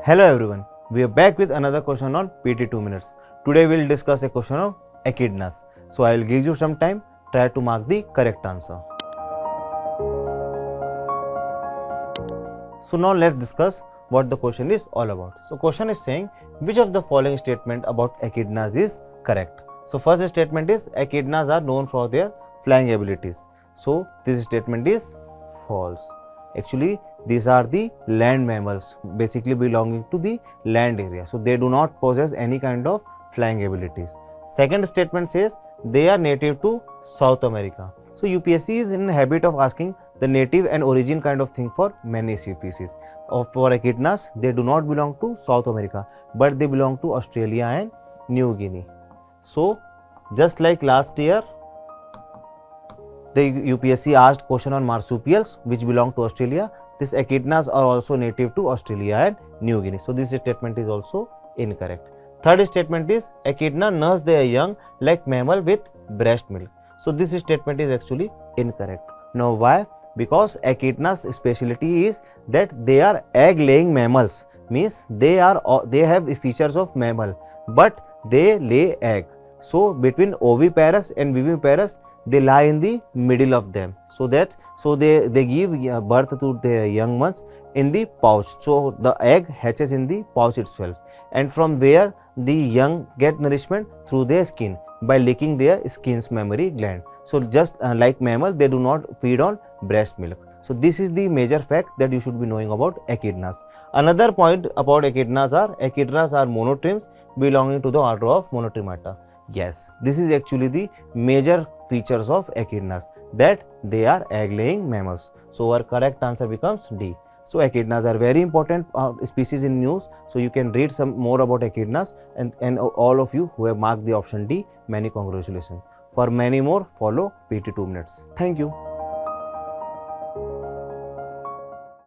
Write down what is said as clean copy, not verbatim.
Hello everyone, we are back with another question on PT 2 minutes. Today we will discuss a question of echidnas. So I will give you some time, try to mark the correct answer. So now let's discuss what the question is all about. So question is saying which of the following statement about echidnas is correct. So first statement is echidnas are known for their flying abilities. So this statement is false. Actually these are the land mammals basically belonging to the land area. So they do not possess any kind of flying abilities. Second statement says they are native to South America. So UPSC is in the habit of asking the native and origin kind of thing for many species. For echidnas, they do not belong to South America, but they belong to Australia and New Guinea. So just like last year, the UPSC asked question on marsupials which belong to Australia. These echidnas are also native to Australia and New Guinea. So this statement is also incorrect. Third statement is echidna nurse their young like mammal with breast milk. So this statement is actually incorrect. Now why? Because echidna's specialty is that they are egg laying mammals, means they have features of mammal but they lay egg. So between oviparous and viviparous, they lie in the middle of them. So they give birth to their young ones in the pouch. So the egg hatches in the pouch itself, and from where the young get nourishment through their skin by licking their skin's mammary gland. So just like mammal, they do not feed on breast milk. So this is the major fact that you should be knowing about echidnas. Another point about echidnas are monotremes belonging to the order of Monotremata. Yes, this is actually the major features of echidnas, that they are egg laying mammals. So our correct answer becomes D. So echidnas are very important species in news. So you can read some more about echidnas, and all of you who have marked the option D, many congratulations. For many more, follow PT 2 minutes. Thank you.